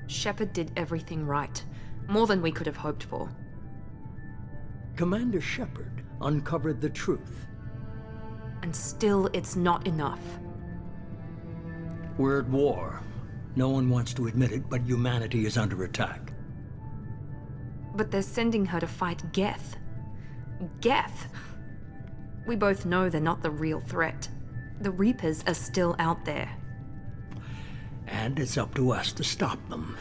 Shepard did everything right. More than we could have hoped for. Commander Shepard uncovered the truth. And still, it's not enough. We're at war. No one wants to admit it, but humanity is under attack. But they're sending her to fight Geth. Geth! We both know they're not the real threat. The Reapers are still out there. And it's up to us to stop them.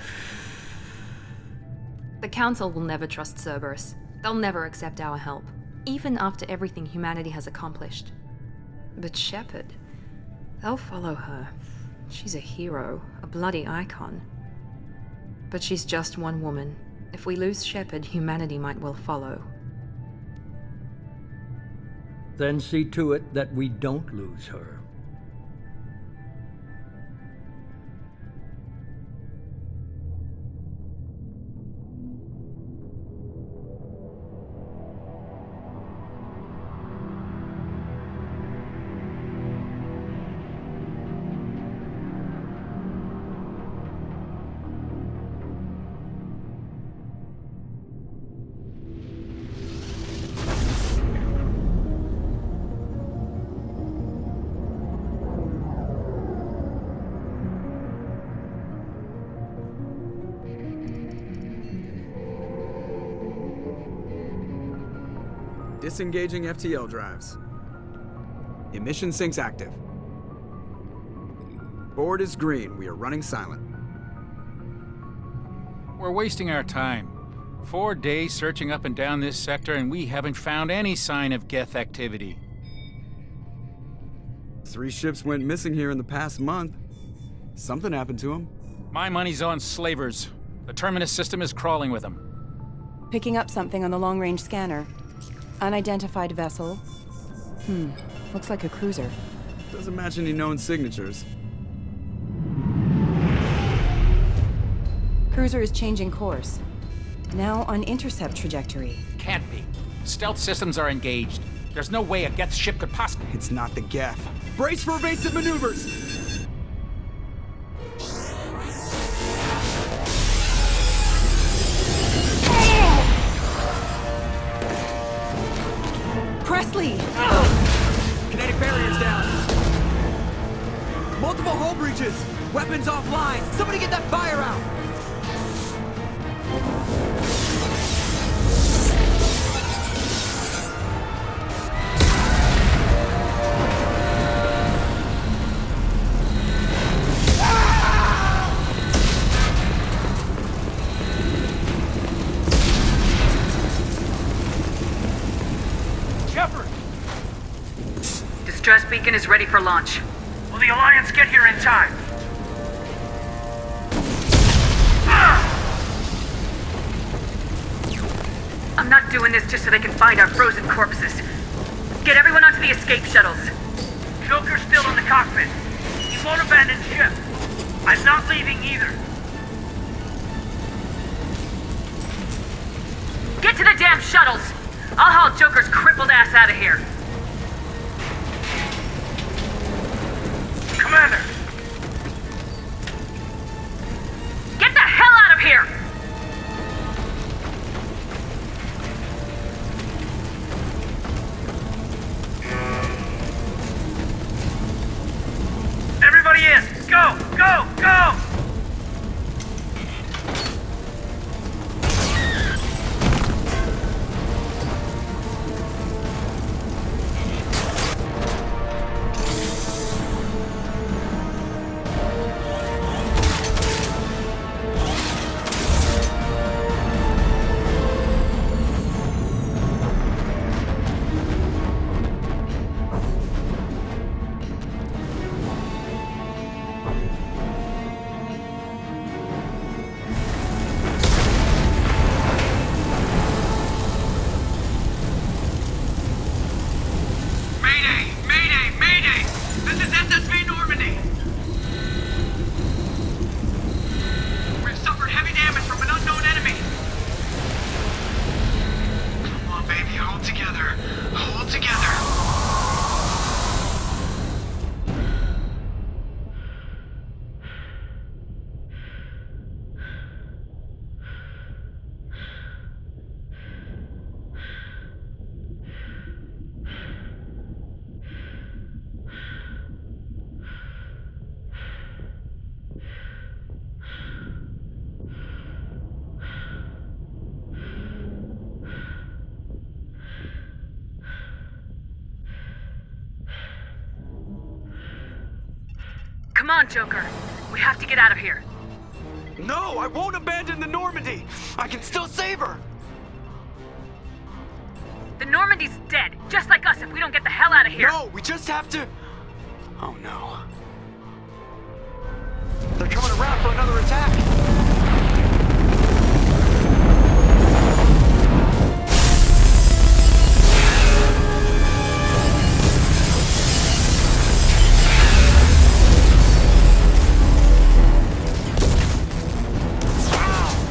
The Council will never trust Cerberus. They'll never accept our help, even after everything humanity has accomplished. But Shepard, they'll follow her. She's a hero, a bloody icon. But she's just one woman. If we lose Shepard, humanity might well follow. Then see to it that we don't lose her. Disengaging FTL drives. Emission sinks active. Board is green. We are running silent. We're wasting our time. 4 days searching up and down this sector, and we haven't found any sign of Geth activity. 3 ships went missing here in the past month. Something happened to them. My money's on slavers. The Terminus system is crawling with them. Picking up something on the long-range scanner. Unidentified vessel. Looks like a cruiser. Doesn't match any known signatures. Cruiser is changing course. Now on intercept trajectory. Can't be. Stealth systems are engaged. There's no way a Geth ship could possibly... It's not the Geth. Brace for evasive maneuvers! Presley! Kinetic barriers down. Multiple hull breaches. Weapons offline. Somebody get that fire out. Distress beacon is ready for launch. Will the Alliance get here in time? I'm not doing this just so they can find our frozen corpses. Get everyone onto the escape shuttles. Joker's still in the cockpit. He won't abandon ship. I'm not leaving either. Get to the damn shuttles! I'll haul Joker's crippled ass out of here. Commander! Get the hell out of here! Everybody in! Go! Go! Go! Come on, Joker. We have to get out of here. No, I won't abandon the Normandy! I can still save her! The Normandy's dead, just like us if we don't get the hell out of here. No, we just have to... Oh no. They're coming around for another attack!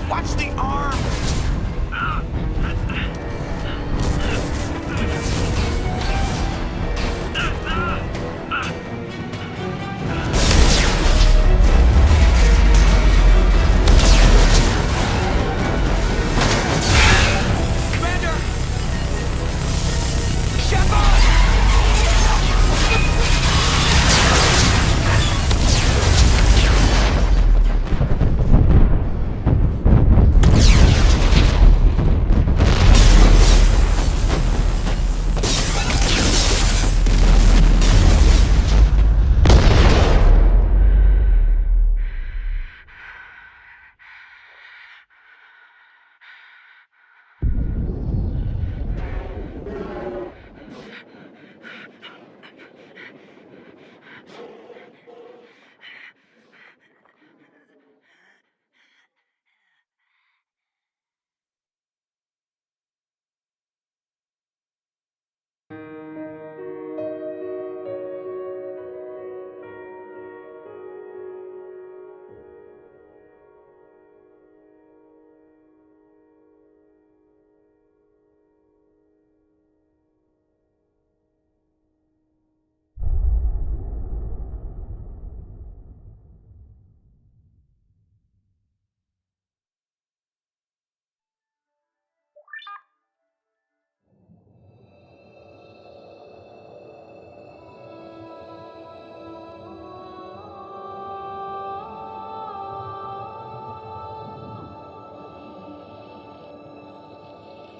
Watch the arm! Commander! Shepard!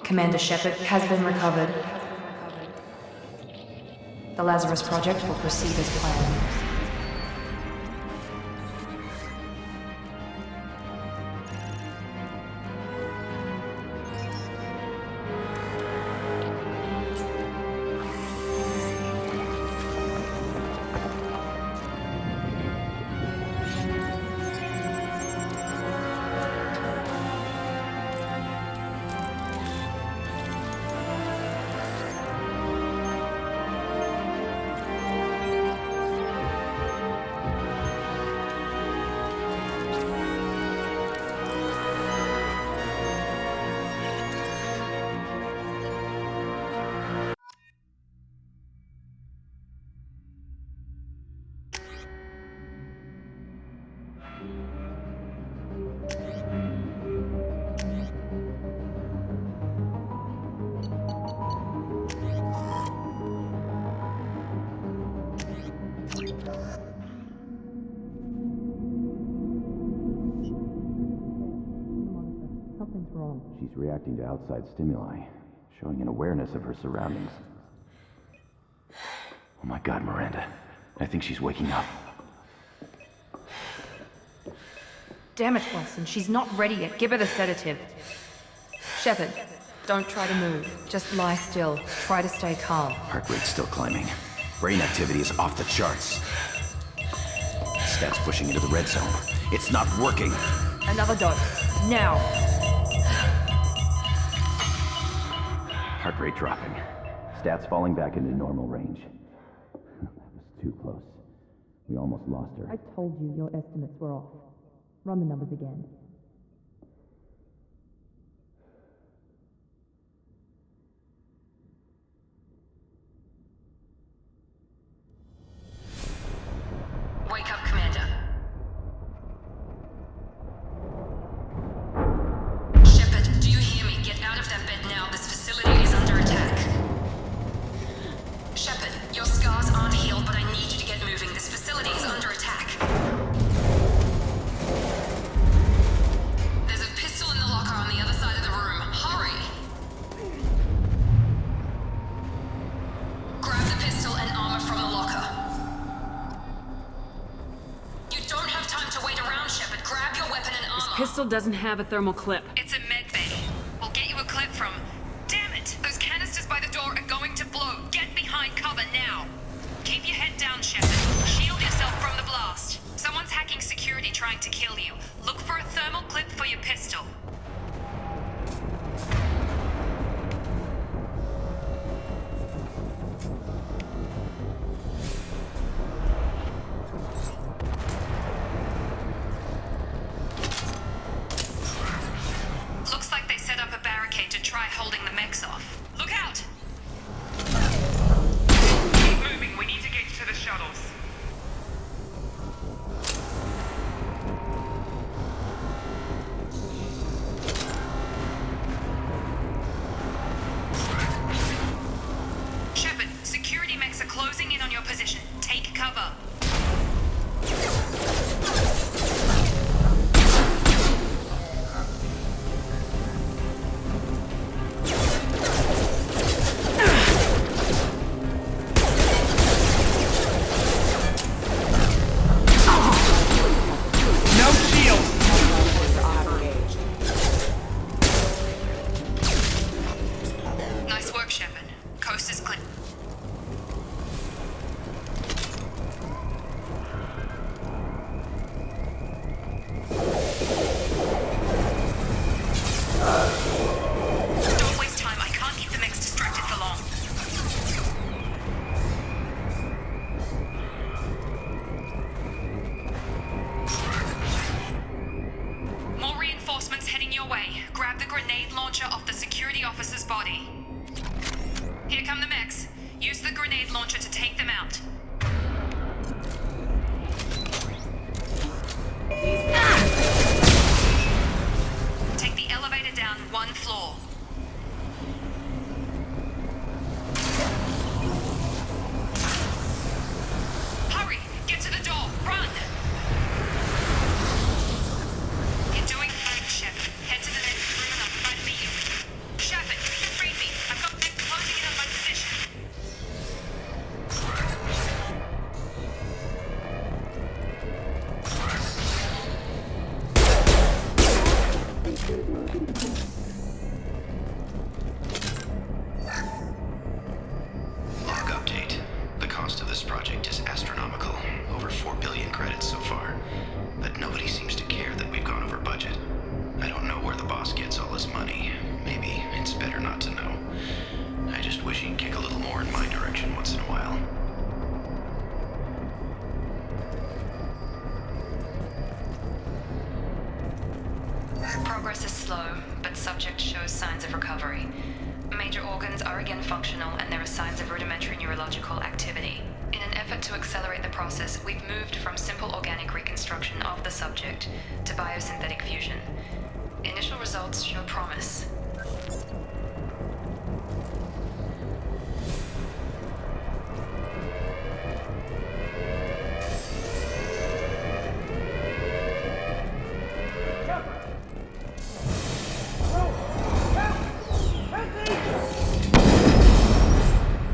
Commander Shepard has been recovered. The Lazarus Project will proceed as planned. She's reacting to outside stimuli, showing an awareness of her surroundings. Oh my God, Miranda. I think she's waking up. Damn it, Wilson, she's not ready yet. Give her the sedative. Shepard, don't try to move. Just lie still. Try to stay calm. Heart rate's still climbing. Brain activity is off the charts. Stats pushing into the red zone. It's not working. Another dose. Now. Heart rate dropping. Stats falling back into normal range. That was too close. We almost lost her. I told you your estimates were off. Run the numbers again. Wake up, Commander. Shepard, do you hear me? Get out of that bed now. This facility is under attack. Shepard, your scars aren't healed, but I need you to get moving. This facility is under attack. pistol doesn't have a thermal clip. It's a med bay. We'll get you a clip from... Damn it! Those canisters by the door are going to blow. Get behind cover now. Keep your head down, Shepard. Shield yourself from the blast. Someone's hacking security trying to kill you. Look for a thermal clip for your pistol. Looks like they set up a barricade to try holding the mechs off. Look out! Keep moving, we need to get to the shuttles. Shepard, security mechs are closing in on your position. Take cover. No shield! Nice work, Shepard. Coast is clear. Don't waste time. I can't keep the mechs distracted for long. More reinforcements heading your way. Grab the grenade launcher off the security officer's body. Here come the mechs. Use the grenade launcher to take them out. Take the elevator down 1 floor. Hurry! Get to the door! Run! You're doing fine, Shepard. Head to the next room and I'll try to meet you. Shepard, you can read me. I've got mech closing in on my position. Log update. The cost of this project is astronomical. Over 4 billion credits so far. But nobody seems to care that we've gone over budget. I don't know where the boss gets all his money. Maybe it's better not to know. I just wish he'd kick a little more in my direction once in a while. Progress is slow, but subject shows signs of recovery. Major organs are again functional, and there are signs of rudimentary neurological activity. In an effort to accelerate the process, we've moved from simple organic reconstruction of the subject to biosynthetic fusion. Initial results show promise.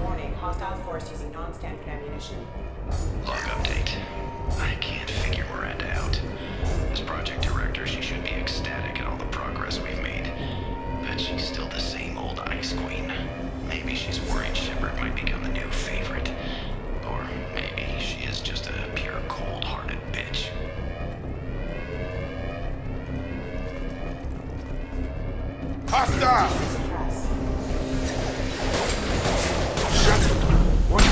Warning, hostile force using non-standard ammunition. Log update. I can't figure Miranda out. As project director, she should be ecstatic at all the progress we've made. But she's still the same old ice queen. Maybe she's worried Shepard might become the new favorite. Or maybe she is just a pure cold-hearted bitch. Hostile! Suppress. What?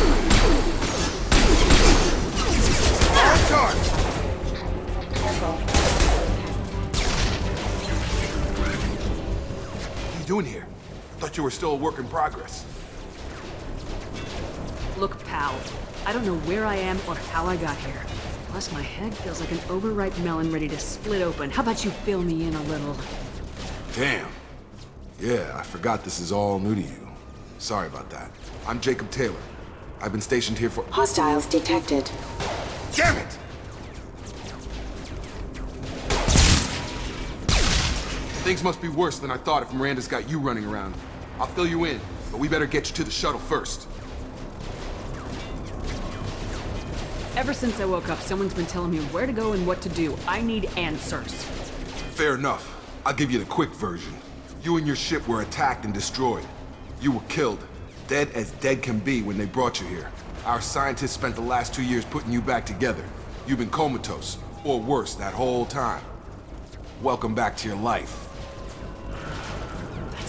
On target! Careful. What are you doing here? Thought you were still a work in progress. Look, pal, I don't know where I am or how I got here. Plus, my head feels like an overripe melon ready to split open. How about you fill me in a little? Damn. Yeah, I forgot this is all new to you. Sorry about that. I'm Jacob Taylor. I've been stationed here for— Hostiles detected. Damn it! Things must be worse than I thought if Miranda's got you running around. I'll fill you in, but we better get you to the shuttle first. Ever since I woke up, someone's been telling me where to go and what to do. I need answers. Fair enough. I'll give you the quick version. You and your ship were attacked and destroyed. You were killed. Dead as dead can be when they brought you here. Our scientists spent the last 2 years putting you back together. You've been comatose, or worse, that whole time. Welcome back to your life.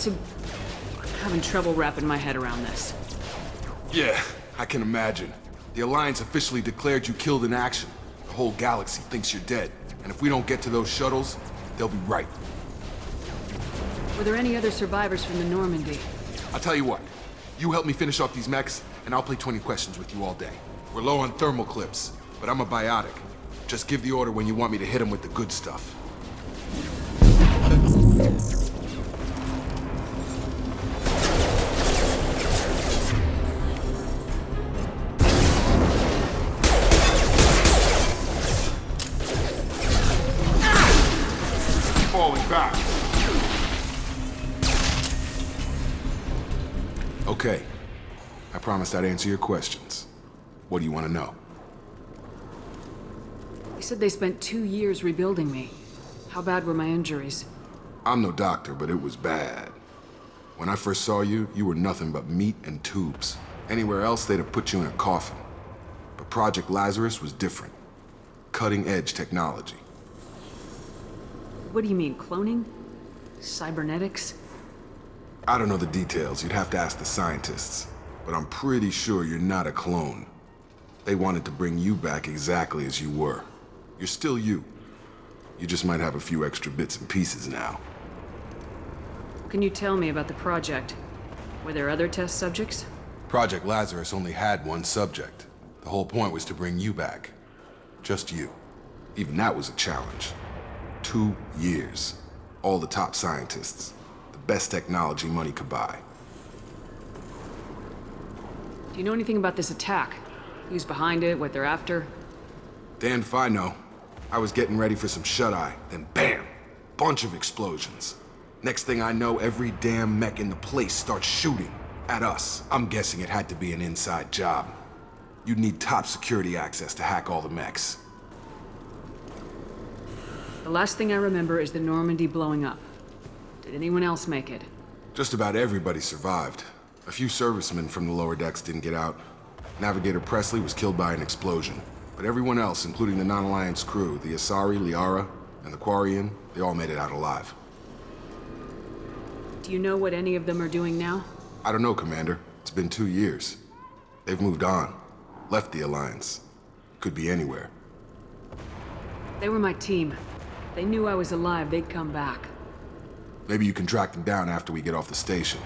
I'm having trouble wrapping my head around this. Yeah, I can imagine. The Alliance officially declared you killed in action. The whole galaxy thinks you're dead. And if we don't get to those shuttles, they'll be right. Were there any other survivors from the Normandy? I'll tell you what. You help me finish off these mechs, and I'll play 20 questions with you all day. We're low on thermal clips, but I'm a biotic. Just give the order when you want me to hit them with the good stuff. Falling back. Okay. I promised I'd answer your questions. What do you want to know? You said they spent 2 years rebuilding me. How bad were my injuries? I'm no doctor, but it was bad. When I first saw you, you were nothing but meat and tubes. Anywhere else, they'd have put you in a coffin. But Project Lazarus was different. Cutting-edge technology. What do you mean, cloning? Cybernetics? I don't know the details. You'd have to ask the scientists. But I'm pretty sure you're not a clone. They wanted to bring you back exactly as you were. You're still you. You just might have a few extra bits and pieces now. What can you tell me about the project? Were there other test subjects? Project Lazarus only had one subject. The whole point was to bring you back. Just you. Even that was a challenge. 2 years. All the top scientists. The best technology money could buy. Do you know anything about this attack? Who's behind it, what they're after? Damned if I know. I was getting ready for some shut-eye, then bam! Bunch of explosions. Next thing I know, every damn mech in the place starts shooting. At us. I'm guessing it had to be an inside job. You'd need top security access to hack all the mechs. The last thing I remember is the Normandy blowing up. Did anyone else make it? Just about everybody survived. A few servicemen from the lower decks didn't get out. Navigator Presley was killed by an explosion. But everyone else, including the non-Alliance crew, the Asari, Liara, and the Quarian, they all made it out alive. Do you know what any of them are doing now? I don't know, Commander. It's been 2 years. They've moved on. Left the Alliance. Could be anywhere. They were my team. If they knew I was alive, they'd come back. Maybe you can track them down after we get off the station.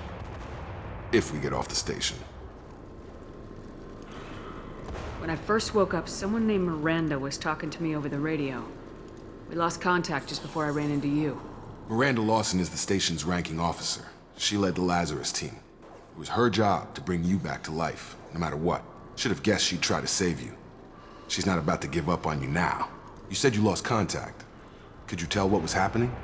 If we get off the station. When I first woke up, someone named Miranda was talking to me over the radio. We lost contact just before I ran into you. Miranda Lawson is the station's ranking officer. She led the Lazarus team. It was her job to bring you back to life, no matter what. Should have guessed she'd try to save you. She's not about to give up on you now. You said you lost contact. Could you tell what was happening?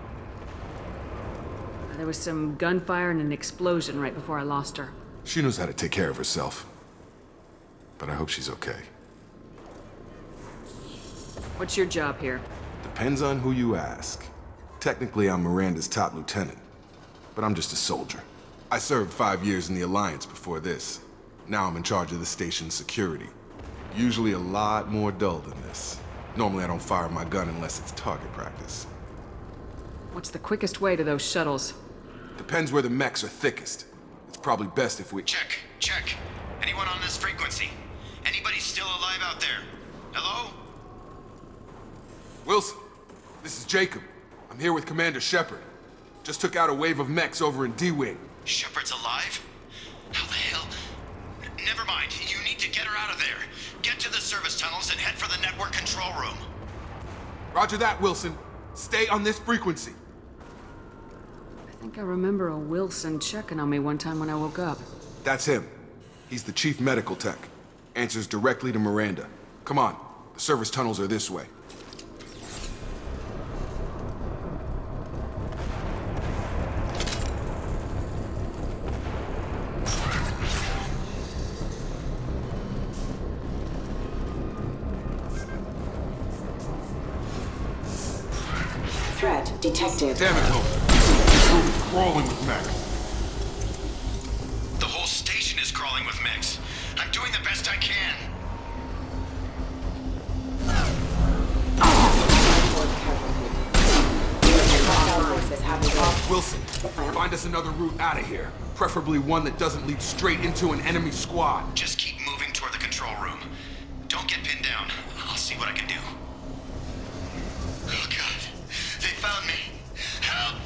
There was some gunfire and an explosion right before I lost her. She knows how to take care of herself. But I hope she's okay. What's your job here? Depends on who you ask. Technically, I'm Miranda's top lieutenant. But I'm just a soldier. I served 5 years in the Alliance before this. Now I'm in charge of the station's security. Usually a lot more dull than this. Normally I don't fire my gun unless it's target practice. What's the quickest way to those shuttles? Depends where the mechs are thickest. It's probably best if we... Check. Anyone on this frequency? Anybody still alive out there? Hello? Wilson, this is Jacob. I'm here with Commander Shepard. Just took out a wave of mechs over in D-Wing. Shepard's alive? How the hell? Never mind. You need to get her out of there. Get to the service tunnels and head for the network control room. Roger that, Wilson. Stay on this frequency. I think I remember a Wilson checking on me one time when I woke up. That's him. He's the chief medical tech. Answers directly to Miranda. Come on. The service tunnels are this way. Threat detected. detected. Damn it, Hope. This room is crawling with mech. The whole station is crawling with mechs. I'm doing the best I can. Wilson, find us another route out of here. Preferably one that doesn't lead straight into an enemy squad. Just keep moving toward the control room. Don't get pinned down. I'll see what I can do. Oh God, they found me. Help!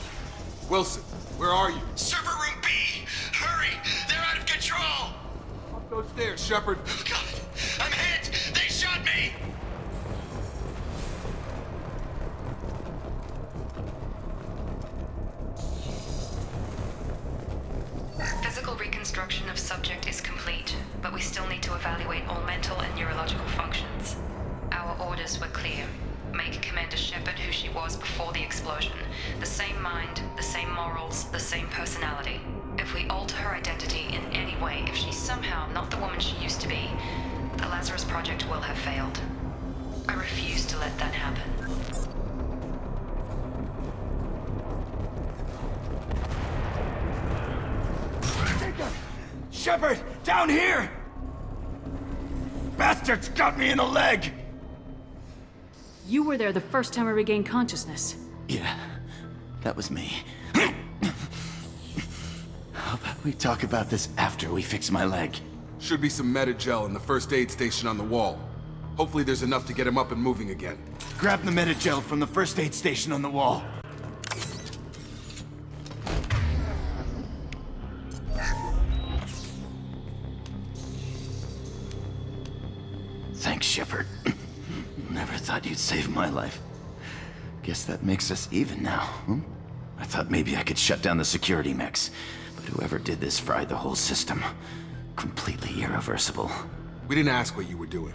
Wilson, where are you? Server room B! Hurry! They're out of control! Up those stairs, Shepard. Oh God, I'm hit! They shot me! Physical reconstruction of subject is complete, but we still need to evaluate all mental and neurological functions. Our orders were clear. Make Commander Shepard who she was before the explosion. The same mind, the same morals, the same personality. If we alter her identity in any way, if she's somehow not the woman she used to be, the Lazarus Project will have failed. I refuse to let that happen. Shepard, down here! Bastards got me in the leg! You were there the first time I regained consciousness. Yeah, that was me. How about we talk about this after we fix my leg? Should be some Metagel in the first aid station on the wall. Hopefully there's enough to get him up and moving again. Grab the Metagel from the first aid station on the wall. Thanks, Shepard. Never thought you'd save my life. Guess that makes us even now, hmm? I thought maybe I could shut down the security mechs, but whoever did this fried the whole system. Completely irreversible. We didn't ask what you were doing.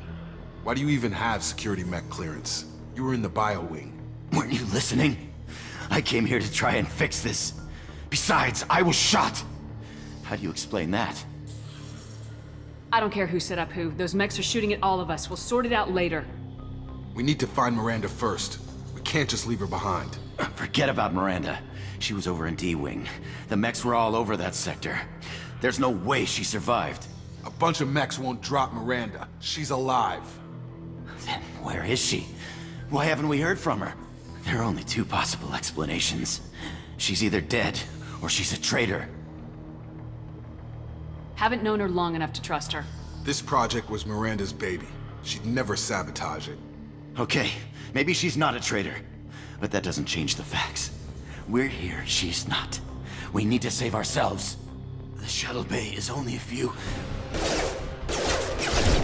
Why do you even have security mech clearance? You were in the bio wing. Weren't you listening? I came here to try and fix this. Besides, I was shot. How do you explain that? I don't care who set up who. Those mechs are shooting at all of us. We'll sort it out later. We need to find Miranda first. We can't just leave her behind. Forget about Miranda. She was over in D-Wing. The mechs were all over that sector. There's no way she survived. A bunch of mechs won't drop Miranda. She's alive. Then where is she? Why haven't we heard from her? There are only two possible explanations. She's either dead, or she's a traitor. Haven't known her long enough to trust her. This project was Miranda's baby. She'd never sabotage it. Okay, maybe she's not a traitor. But that doesn't change the facts. We're here, she's not. We need to save ourselves. The shuttle bay is only a few...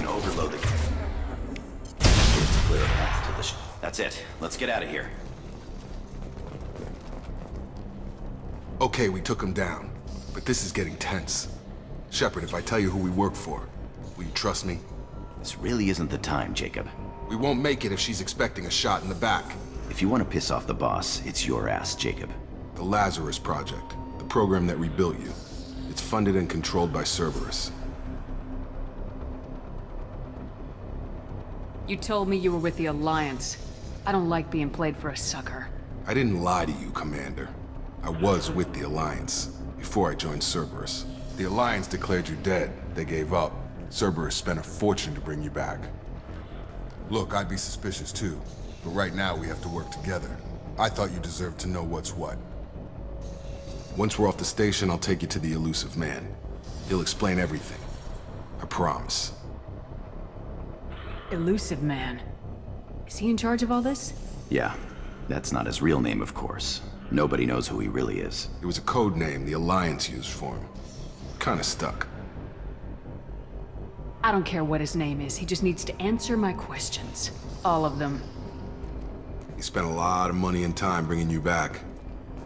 overload the... Clear a path to the That's it. Let's get out of here. Okay, we took him down. But this is getting tense. Shepard, if I tell you who we work for, will you trust me? This really isn't the time, Jacob. We won't make it if she's expecting a shot in the back. If you want to piss off the boss, it's your ass, Jacob. The Lazarus Project, the program that rebuilt you. It's funded and controlled by Cerberus. You told me you were with the Alliance. I don't like being played for a sucker. I didn't lie to you, Commander. I was with the Alliance, before I joined Cerberus. The Alliance declared you dead. They gave up. Cerberus spent a fortune to bring you back. Look, I'd be suspicious too, but right now we have to work together. I thought you deserved to know what's what. Once we're off the station, I'll take you to the elusive man. He'll explain everything. I promise. Elusive man. Is he in charge of all this? Yeah. That's not his real name, of course. Nobody knows who he really is. It was a code name the Alliance used for him. Kinda stuck. I don't care what his name is. He just needs to answer my questions. All of them. He spent a lot of money and time bringing you back.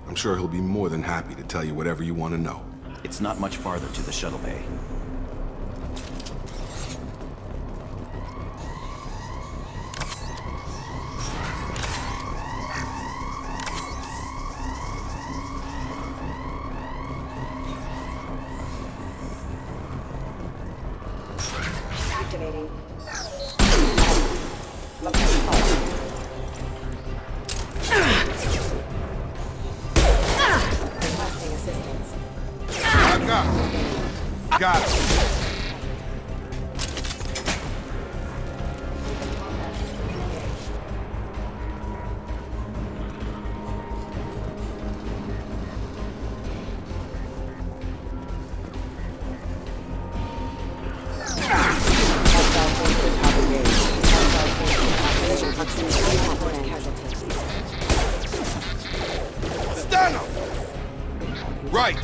I'm sure he'll be more than happy to tell you whatever you want to know. It's not much farther to the shuttle bay. Activating. Got it. Stand up! Right!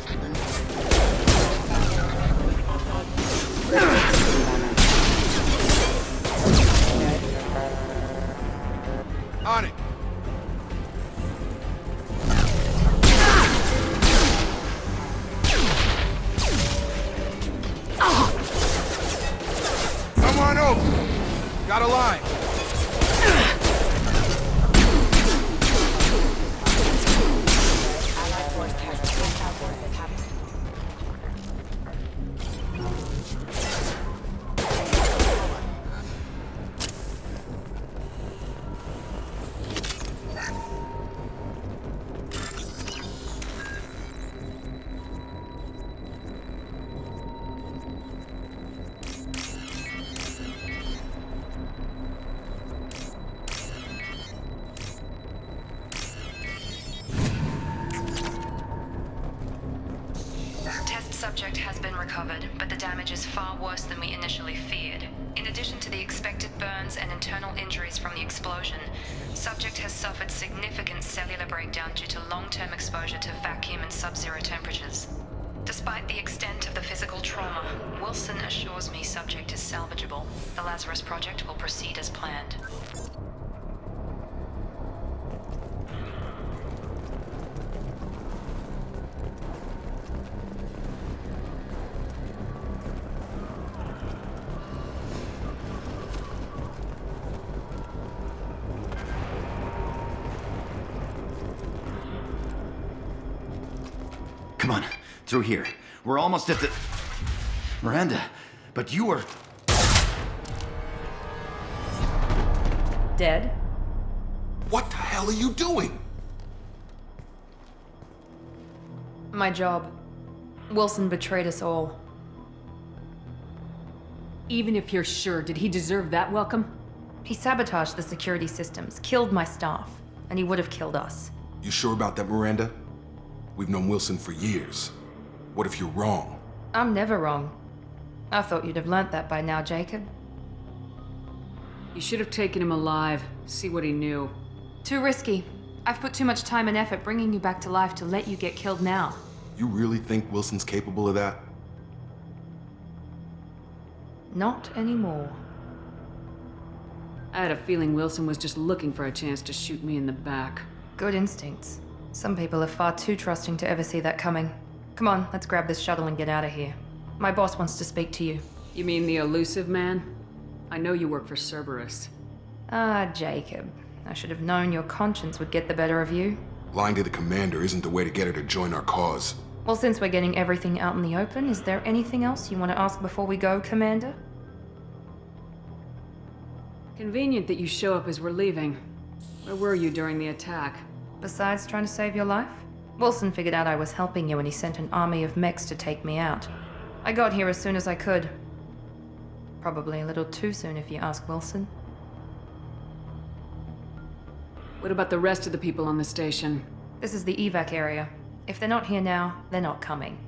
On it! Come on over! Got a line! Subject has been recovered, but the damage is far worse than we initially feared. In addition to the expected burns and internal injuries from the explosion, subject has suffered significant cellular breakdown due to long-term exposure to vacuum and sub-zero temperatures. Despite the extent of the physical trauma, Wilson assures me subject is salvageable. The Lazarus Project will proceed as planned. Come on, through here. We're almost at the... Miranda, but you were... Dead? What the hell are you doing? My job. Wilson betrayed us all. Even if you're sure, did he deserve that welcome? He sabotaged the security systems, killed my staff, and he would have killed us. You sure about that, Miranda? We've known Wilson for years. What if you're wrong? I'm never wrong. I thought you'd have learnt that by now, Jacob. You should have taken him alive, see what he knew. Too risky. I've put too much time and effort bringing you back to life to let you get killed now. You really think Wilson's capable of that? Not anymore. I had a feeling Wilson was just looking for a chance to shoot me in the back. Good instincts. Some people are far too trusting to ever see that coming. Come on, let's grab this shuttle and get out of here. My boss wants to speak to you. You mean the elusive man? I know you work for Cerberus. Ah, Jacob. I should have known your conscience would get the better of you. Lying to the commander isn't the way to get her to join our cause. Well, since we're getting everything out in the open, is there anything else you want to ask before we go, Commander? Convenient that you show up as we're leaving. Where were you during the attack? Besides trying to save your life? Wilson figured out I was helping you and he sent an army of mechs to take me out. I got here as soon as I could. Probably a little too soon if you ask Wilson. What about the rest of the people on the station? This is the evac area. If they're not here now, they're not coming.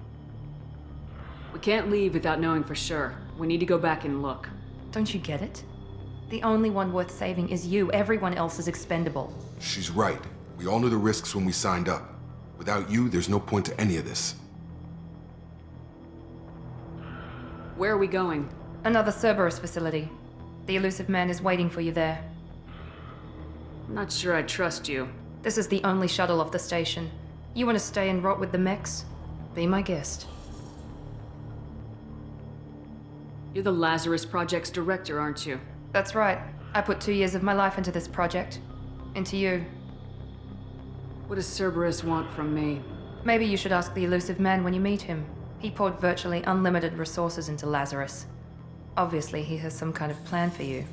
We can't leave without knowing for sure. We need to go back and look. Don't you get it? The only one worth saving is you. Everyone else is expendable. She's right. We all knew the risks when we signed up. Without you, there's no point to any of this. Where are we going? Another Cerberus facility. The elusive man is waiting for you there. I'm not sure I trust you. This is the only shuttle off the station. You want to stay and rot with the mechs? Be my guest. You're the Lazarus Project's director, aren't you? That's right. I put 2 years of my life into this project. Into you. What does Cerberus want from me? Maybe you should ask the elusive man when you meet him. He poured virtually unlimited resources into Lazarus. Obviously, he has some kind of plan for you.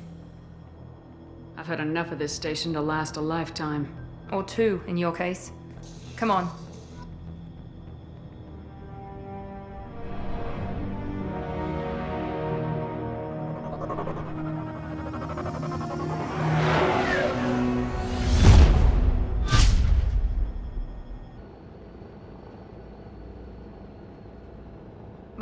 I've had enough of this station to last a lifetime. Or 2, in your case. Come on.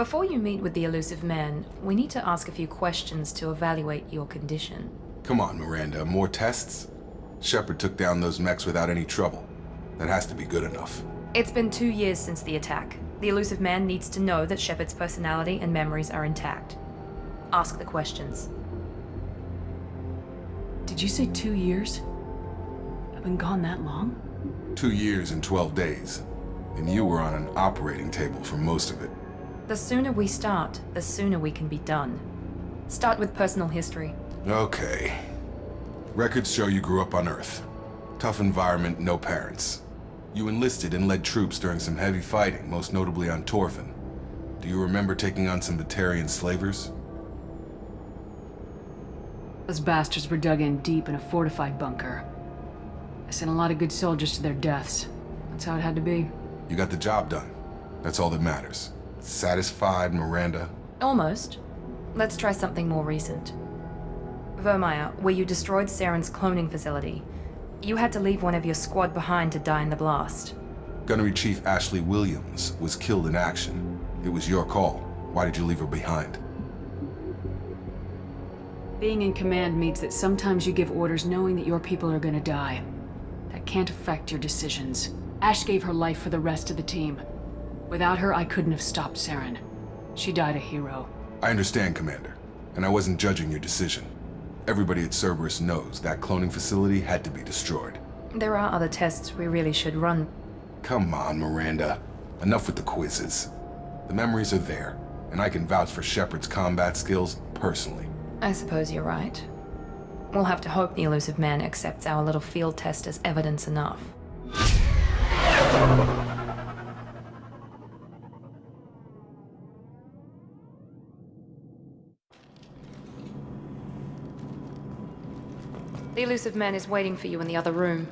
Before you meet with the elusive man, we need to ask a few questions to evaluate your condition. Come on, Miranda, more tests? Shepard took down those mechs without any trouble. That has to be good enough. It's been 2 years since the attack. The elusive man needs to know that Shepard's personality and memories are intact. Ask the questions. Did you say 2 years? I've been gone that long? 2 years and 12 days. And you were on an operating table for most of it. The sooner we start, the sooner we can be done. Start with personal history. Okay. Records show you grew up on Earth. Tough environment, no parents. You enlisted and led troops during some heavy fighting, most notably on Torfin. Do you remember taking on some Batarian slavers? Those bastards were dug in deep in a fortified bunker. I sent a lot of good soldiers to their deaths. That's how it had to be. You got the job done. That's all that matters. Satisfied, Miranda? Almost. Let's try something more recent. Vermeer, where you destroyed Saren's cloning facility. You had to leave one of your squad behind to die in the blast. Gunnery Chief Ashley Williams was killed in action. It was your call. Why did you leave her behind? Being in command means that sometimes you give orders knowing that your people are gonna die. That can't affect your decisions. Ash gave her life for the rest of the team. Without her, I couldn't have stopped Saren. She died a hero. I understand, Commander. And I wasn't judging your decision. Everybody at Cerberus knows that cloning facility had to be destroyed. There are other tests we really should run. Come on, Miranda. Enough with the quizzes. The memories are there, and I can vouch for Shepard's combat skills personally. I suppose you're right. We'll have to hope the elusive man accepts our little field test as evidence enough. The elusive man is waiting for you in the other room.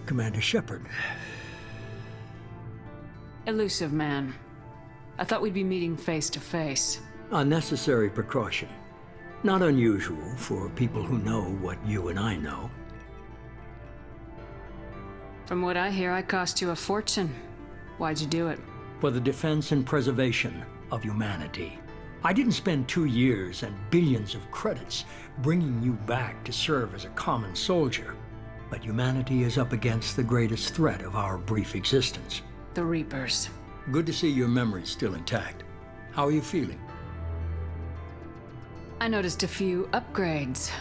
Commander Shepard. Elusive man. I thought we'd be meeting face to face. A necessary precaution. Not unusual for people who know what you and I know. From what I hear, I cost you a fortune. Why'd you do it? For the defense and preservation of humanity. I didn't spend 2 years and billions of credits bringing you back to serve as a common soldier. But humanity is up against the greatest threat of our brief existence. The Reapers. Good to see your memory's still intact. How are you feeling? I noticed a few upgrades.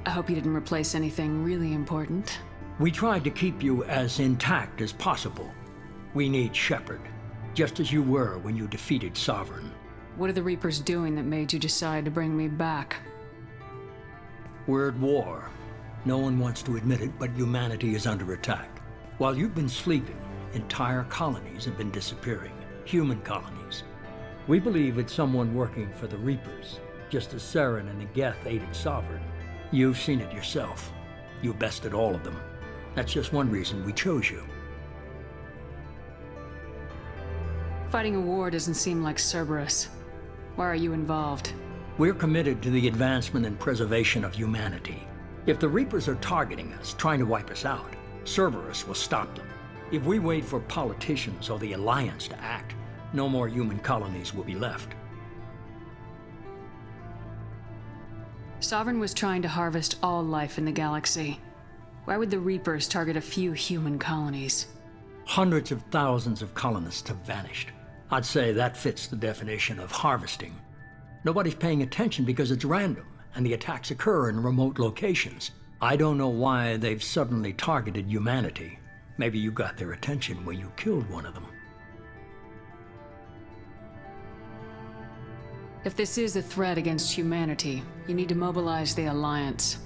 I hope you didn't replace anything really important. We tried to keep you as intact as possible. We need Shepard, just as you were when you defeated Sovereign. What are the Reapers doing that made you decide to bring me back? We're at war. No one wants to admit it, but humanity is under attack. While you've been sleeping, entire colonies have been disappearing. Human colonies. We believe it's someone working for the Reapers, just as Saren and the Geth aided Sovereign. You've seen it yourself. You bested all of them. That's just one reason we chose you. Fighting a war doesn't seem like Cerberus. Why are you involved? We're committed to the advancement and preservation of humanity. If the Reapers are targeting us, trying to wipe us out, Cerberus will stop them. If we wait for politicians or the Alliance to act, no more human colonies will be left. Sovereign was trying to harvest all life in the galaxy. Why would the Reapers target a few human colonies? Hundreds of thousands of colonists have vanished. I'd say that fits the definition of harvesting. Nobody's paying attention because it's random, and the attacks occur in remote locations. I don't know why they've suddenly targeted humanity. Maybe you got their attention when you killed one of them. If this is a threat against humanity, you need to mobilize the Alliance.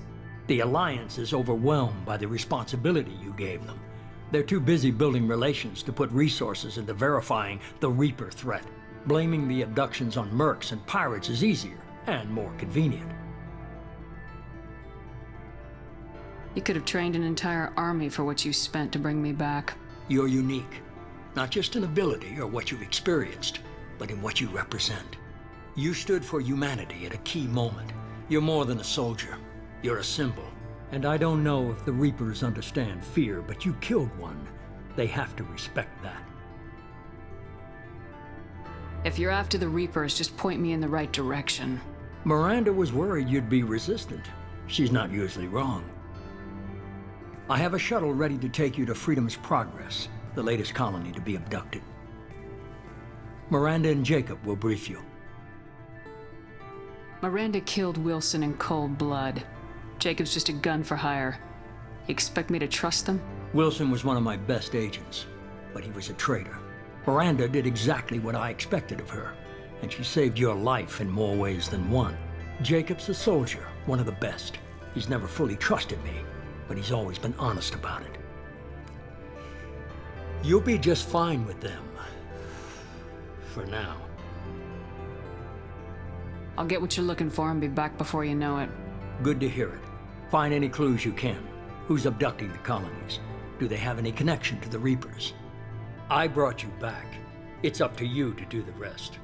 The Alliance is overwhelmed by the responsibility you gave them. They're too busy building relations to put resources into verifying the Reaper threat. Blaming the abductions on mercs and pirates is easier and more convenient. You could have trained an entire army for what you spent to bring me back. You're unique, not just in ability or what you've experienced, but in what you represent. You stood for humanity at a key moment. You're more than a soldier. You're a symbol. And I don't know if the Reapers understand fear, but you killed one. They have to respect that. If you're after the Reapers, just point me in the right direction. Miranda was worried you'd be resistant. She's not usually wrong. I have a shuttle ready to take you to Freedom's Progress, the latest colony to be abducted. Miranda and Jacob will brief you. Miranda killed Wilson in cold blood. Jacob's just a gun for hire. You expect me to trust them? Wilson was one of my best agents, but he was a traitor. Miranda did exactly what I expected of her, and she saved your life in more ways than one. Jacob's a soldier, one of the best. He's never fully trusted me, but he's always been honest about it. You'll be just fine with them. For now. I'll get what you're looking for and be back before you know it. Good to hear it. Find any clues you can. Who's abducting the colonies? Do they have any connection to the Reapers? I brought you back. It's up to you to do the rest.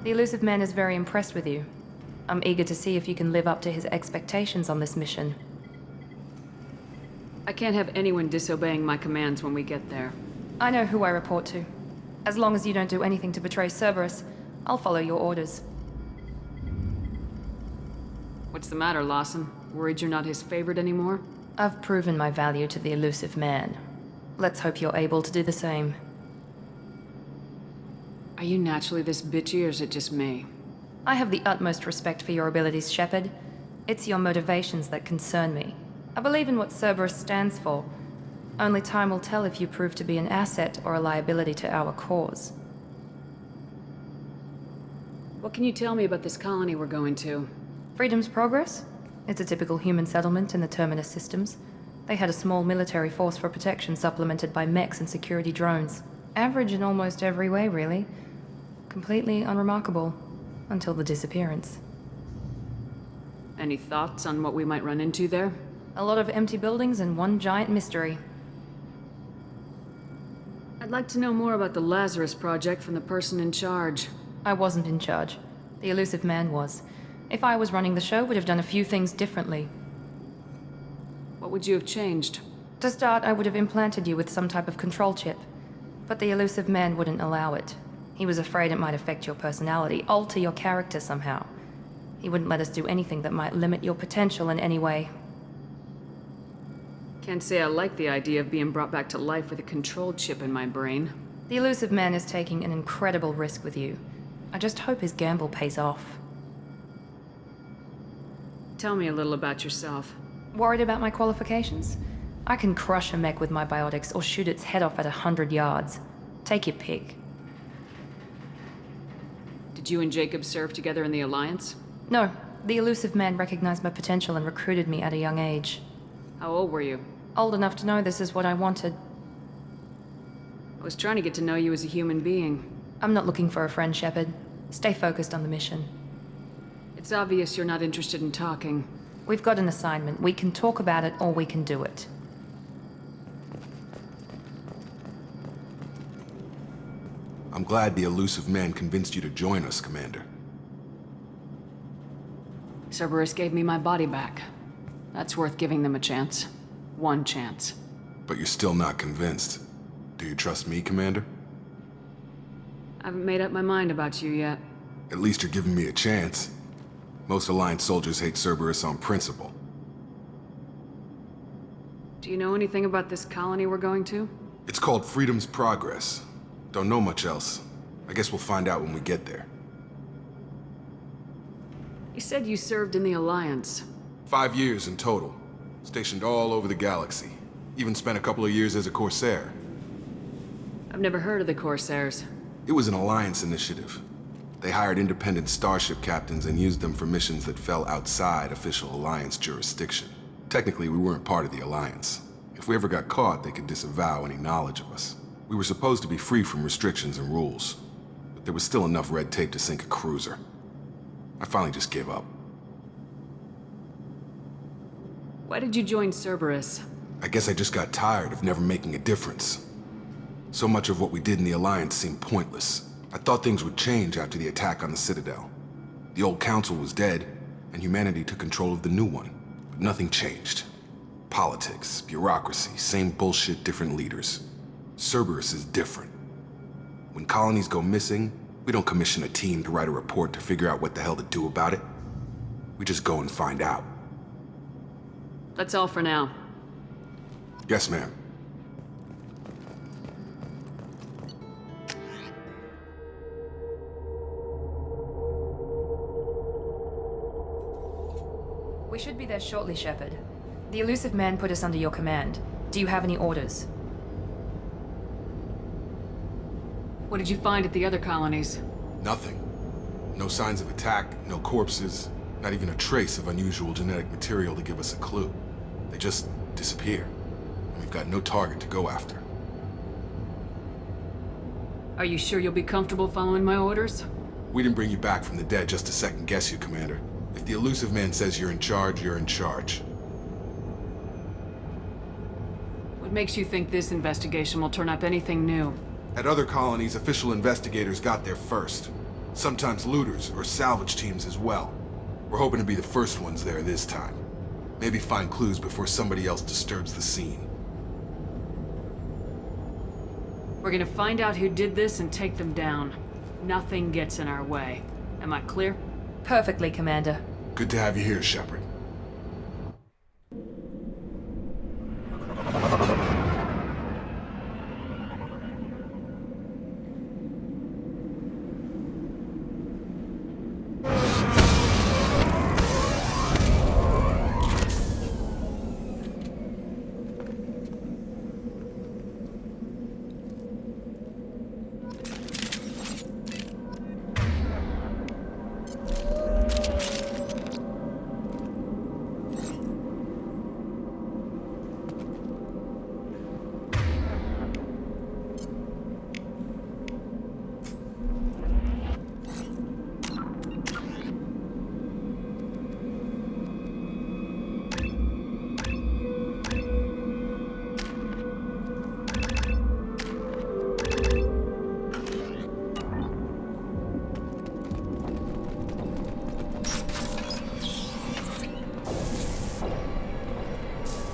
The Elusive Man is very impressed with you. I'm eager to see if you can live up to his expectations on this mission. I can't have anyone disobeying my commands when we get there. I know who I report to. As long as you don't do anything to betray Cerberus, I'll follow your orders. What's the matter, Lawson? Worried you're not his favorite anymore? I've proven my value to the Elusive Man. Let's hope you're able to do the same. Are you naturally this bitchy, or is it just me? I have the utmost respect for your abilities, Shepard. It's your motivations that concern me. I believe in what Cerberus stands for. Only time will tell if you prove to be an asset or a liability to our cause. What can you tell me about this colony we're going to? Freedom's Progress? It's a typical human settlement in the Terminus systems. They had a small military force for protection supplemented by mechs and security drones. Average in almost every way, really. Completely unremarkable. Until the disappearance. Any thoughts on what we might run into there? A lot of empty buildings and one giant mystery. I'd like to know more about the Lazarus Project from the person in charge. I wasn't in charge. The Elusive Man was. If I was running the show, would have done a few things differently. What would you have changed? To start, I would have implanted you with some type of control chip. But the Elusive Man wouldn't allow it. He was afraid it might affect your personality, alter your character somehow. He wouldn't let us do anything that might limit your potential in any way. Can't say I like the idea of being brought back to life with a control chip in my brain. The Elusive Man is taking an incredible risk with you. I just hope his gamble pays off. Tell me a little about yourself. Worried about my qualifications? I can crush a mech with my biotics or shoot its head off at 100 yards. Take your pick. Did you and Jacob serve together in the Alliance? No. The Elusive Man recognized my potential and recruited me at a young age. How old were you? Old enough to know this is what I wanted. I was trying to get to know you as a human being. I'm not looking for a friend, Shepard. Stay focused on the mission. It's obvious you're not interested in talking. We've got an assignment. We can talk about it or we can do it. I'm glad the Elusive Man convinced you to join us, Commander. Cerberus gave me my body back. That's worth giving them a chance. One chance. But you're still not convinced. Do you trust me, Commander? I haven't made up my mind about you yet. At least you're giving me a chance. Most Alliance soldiers hate Cerberus on principle. Do you know anything about this colony we're going to? It's called Freedom's Progress. Don't know much else. I guess we'll find out when we get there. You said you served in the Alliance. 5 years in total. Stationed all over the galaxy. Even spent a couple of years as a Corsair. I've never heard of the Corsairs. It was an Alliance initiative. They hired independent starship captains and used them for missions that fell outside official Alliance jurisdiction. Technically, we weren't part of the Alliance. If we ever got caught, they could disavow any knowledge of us. We were supposed to be free from restrictions and rules, but there was still enough red tape to sink a cruiser. I finally just gave up. Why did you join Cerberus? I guess I just got tired of never making a difference. So much of what we did in the Alliance seemed pointless. I thought things would change after the attack on the Citadel. The old council was dead, and humanity took control of the new one. But nothing changed. Politics, bureaucracy, same bullshit, different leaders. Cerberus is different. When colonies go missing, we don't commission a team to write a report to figure out what the hell to do about it. We just go and find out. That's all for now. Yes, ma'am. We should be there shortly, Shepard. The elusive man put us under your command. Do you have any orders? What did you find at the other colonies? Nothing. No signs of attack, no corpses, not even a trace of unusual genetic material to give us a clue. They just disappear. And we've got no target to go after. Are you sure you'll be comfortable following my orders? We didn't bring you back from the dead just to second guess you, Commander. If the elusive man says you're in charge, you're in charge. What makes you think this investigation will turn up anything new? At other colonies, official investigators got there first. Sometimes looters or salvage teams as well. We're hoping to be the first ones there this time. Maybe find clues before somebody else disturbs the scene. We're gonna find out who did this and take them down. Nothing gets in our way. Am I clear? Perfectly, Commander. Good to have you here, Shepard.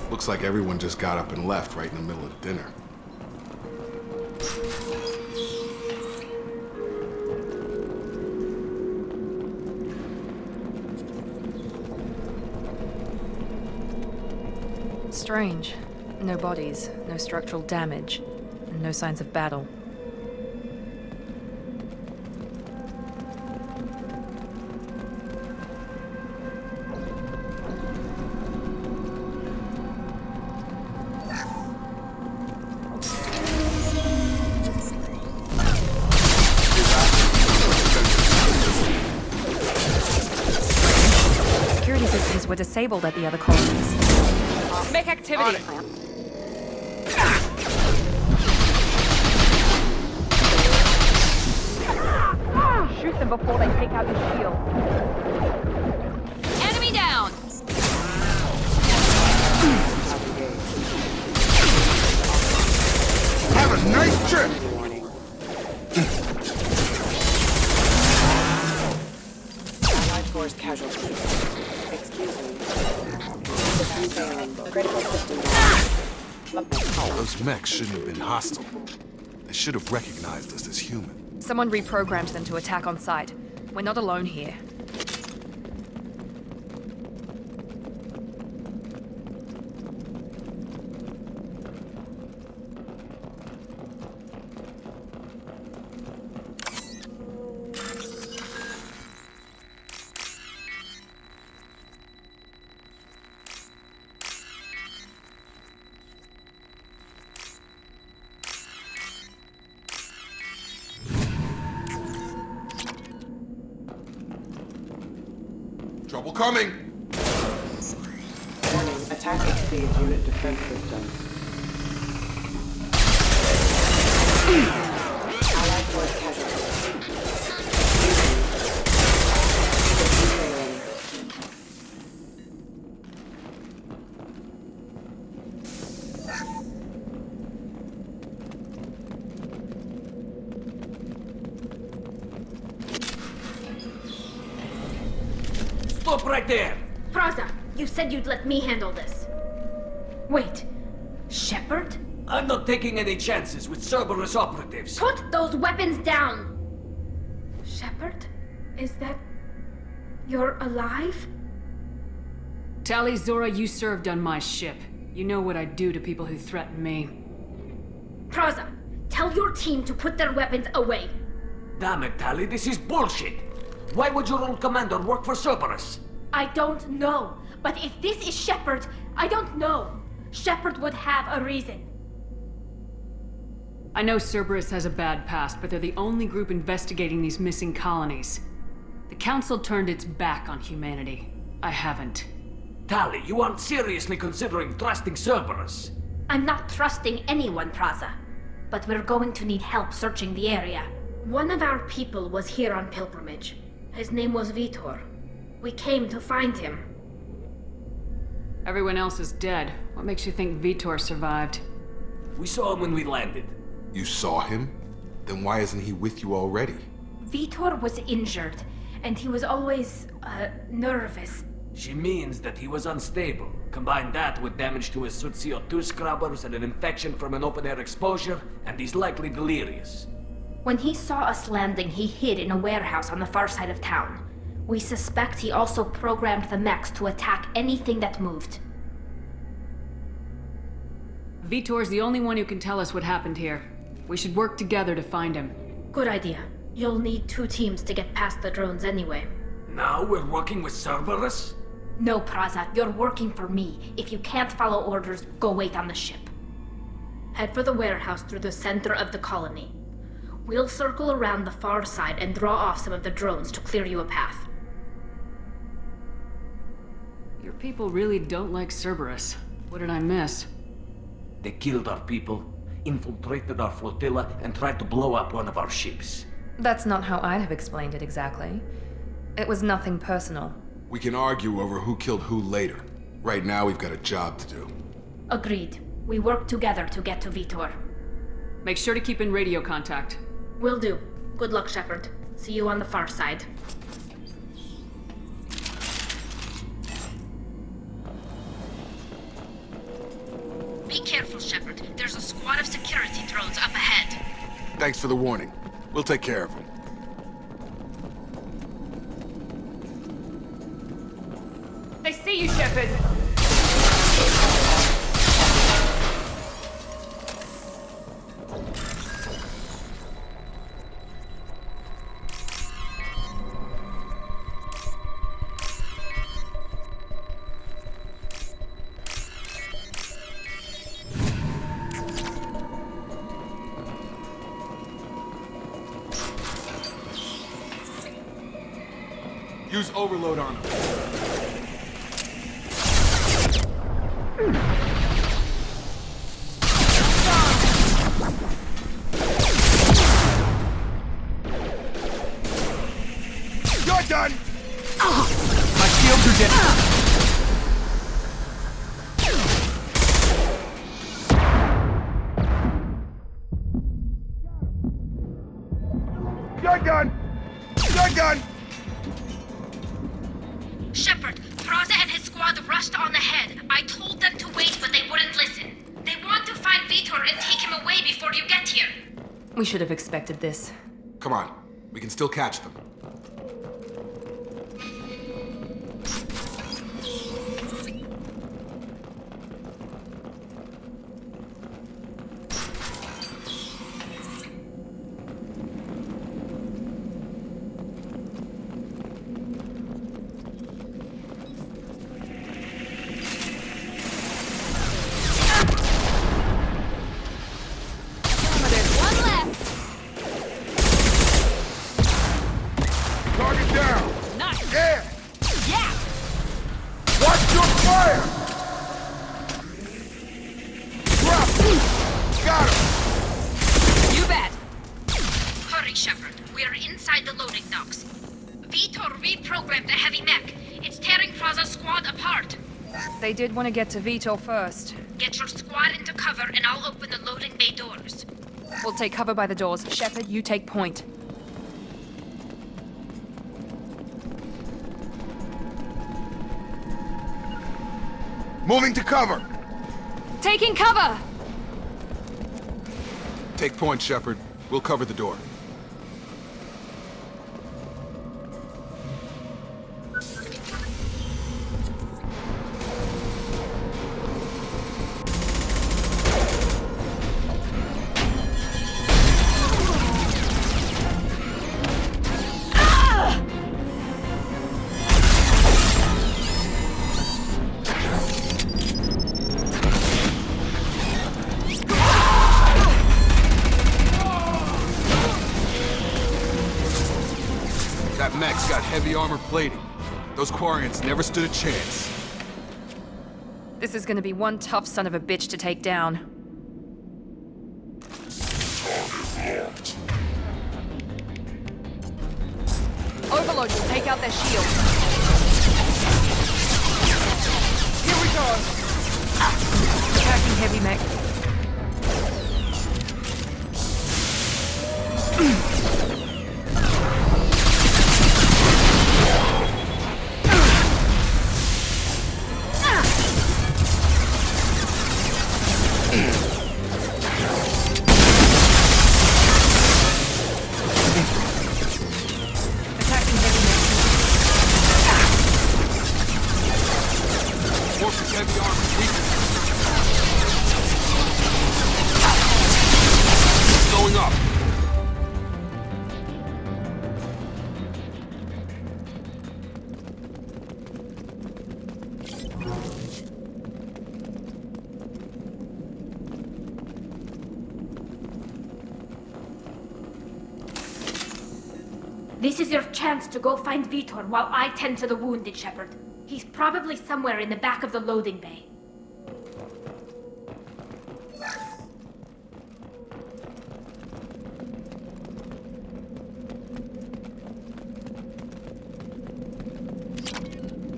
Looks like everyone just got up and left right in the middle of dinner. Strange. No bodies, no structural damage, and no signs of battle. Security systems were disabled at the other colonies. Make activity! Shoot them before they take out your shield. Enemy down! Have a nice trip! Allied force casualty. Excuse me. Those mechs shouldn't have been hostile. They should have recognized us as human. Someone reprogrammed them to attack on sight. We're not alone here. Trouble coming! Warning, attack exceeds unit defense systems. Allied force casualties. Stop right there! Praza, you said you'd let me handle this. Wait, Shepard? I'm not taking any chances with Cerberus operatives. Put those weapons down! Shepard? Is that... you're alive? Tali, Zora, you served on my ship. You know what I do to people who threaten me. Praza, tell your team to put their weapons away. Damn it, Tali, this is bullshit! Why would your old commander work for Cerberus? I don't know. But if this is Shepard, I don't know. Shepard would have a reason. I know Cerberus has a bad past, but they're the only group investigating these missing colonies. The Council turned its back on humanity. I haven't. Tali, you aren't seriously considering trusting Cerberus. I'm not trusting anyone, Praza. But we're going to need help searching the area. One of our people was here on pilgrimage. His name was Vitor. We came to find him. Everyone else is dead. What makes you think Vitor survived? We saw him when we landed. You saw him? Then why isn't he with you already? Vitor was injured, and he was always, nervous. She means that he was unstable. Combine that with damage to his suit CO2 scrubbers and an infection from an open-air exposure, and he's likely delirious. When he saw us landing, he hid in a warehouse on the far side of town. We suspect he also programmed the mechs to attack anything that moved. Vitor's the only one who can tell us what happened here. We should work together to find him. Good idea. You'll need 2 teams to get past the drones anyway. Now we're working with Cerberus? No, Praza, you're working for me. If you can't follow orders, go wait on the ship. Head for the warehouse through the center of the colony. We'll circle around the far side and draw off some of the drones to clear you a path. Your people really don't like Cerberus. What did I miss? They killed our people, infiltrated our flotilla, and tried to blow up one of our ships. That's not how I'd have explained it exactly. It was nothing personal. We can argue over who killed who later. Right now, we've got a job to do. Agreed. We work together to get to Vitor. Make sure to keep in radio contact. Will do. Good luck, Shepard. See you on the far side. Be careful, Shepard. There's a squad of security drones up ahead. Thanks for the warning. We'll take care of them. I see you, Shepard. Use overload on them. You're done! My shields are dead. You're done! You're done! Shepard, Fraza and his squad rushed on ahead. I told them to wait, but they wouldn't listen. They want to find Vitor and take him away before you get here. We should have expected this. Come on, we can still catch them. They did want to get to Vitor first. Get your squad into cover and I'll open the loading bay doors. We'll take cover by the doors. Shepard, you take point. Moving to cover! Taking cover! Take point, Shepard. We'll cover the door. Mech's got heavy armor plating. Those Quarians never stood a chance. This is gonna be one tough son of a bitch to take down. Overlord will take out their shield. Here we go. Attacking heavy mech. This is your chance to go find Vitor while I tend to the wounded, Shepard. He's probably somewhere in the back of the loading bay.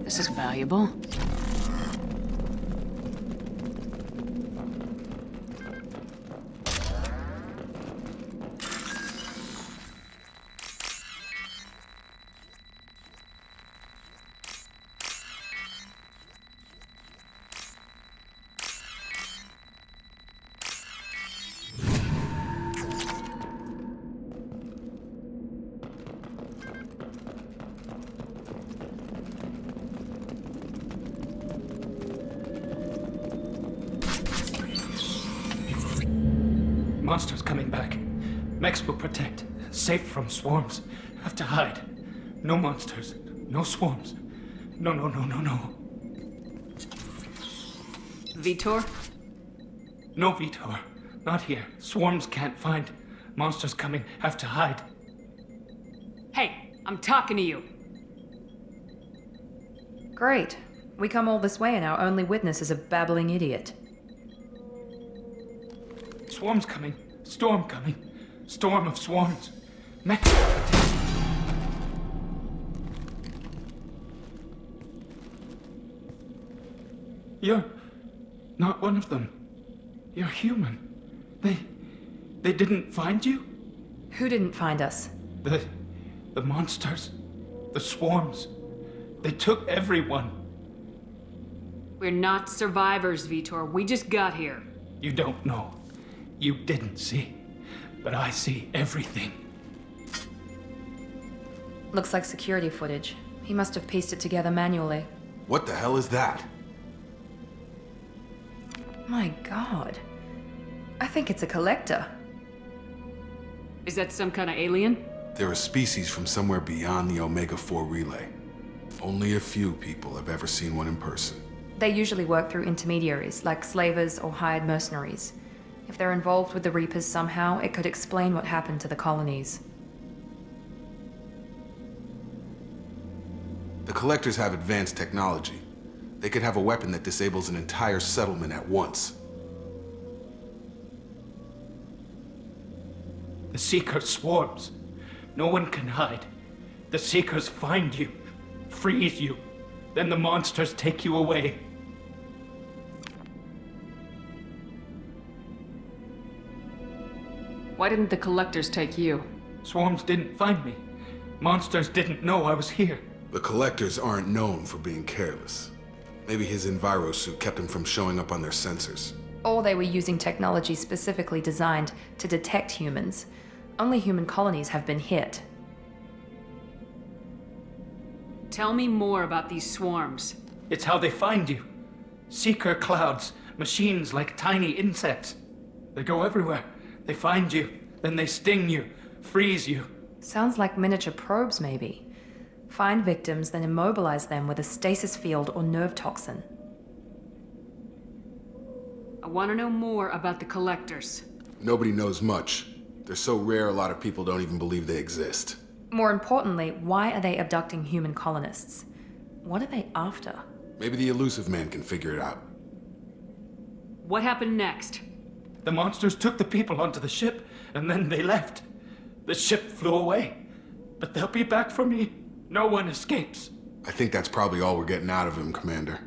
This is valuable. Monsters coming back. Mechs will protect. Safe from swarms. Have to hide. No monsters. No swarms. No. Vitor? No Vitor. Not here. Swarms can't find. Monsters coming. Have to hide. Hey, I'm talking to you. Great. We come all this way and our only witness is a babbling idiot. Swarms coming. Storm coming. Storm of swarms. Mech. You're not one of them. You're human. They didn't find you? Who didn't find us? The monsters. The swarms. They took everyone. We're not survivors, Vitor. We just got here. You don't know. You didn't see. But I see everything. Looks like security footage. He must have pieced it together manually. What the hell is that? My god. I think it's a collector. Is that some kind of alien? They're a species from somewhere beyond the Omega-4 relay. Only a few people have ever seen one in person. They usually work through intermediaries, like slavers or hired mercenaries. If they're involved with the Reapers somehow, it could explain what happened to the colonies. The Collectors have advanced technology. They could have a weapon that disables an entire settlement at once. The Seeker swarms. No one can hide. The Seekers find you, freeze you, then the monsters take you away. Why didn't the Collectors take you? Swarms didn't find me. Monsters didn't know I was here. The Collectors aren't known for being careless. Maybe his Enviro suit kept him from showing up on their sensors. Or they were using technology specifically designed to detect humans. Only human colonies have been hit. Tell me more about these swarms. It's how they find you. Seeker clouds, machines like tiny insects. They go everywhere. They find you, then they sting you, freeze you. Sounds like miniature probes, maybe. Find victims, then immobilize them with a stasis field or nerve toxin. I want to know more about the Collectors. Nobody knows much. They're so rare a lot of people don't even believe they exist. More importantly, why are they abducting human colonists? What are they after? Maybe the Elusive Man can figure it out. What happened next? The monsters took the people onto the ship, and then they left. The ship flew away. But they'll be back for me. No one escapes. I think that's probably all we're getting out of him, Commander.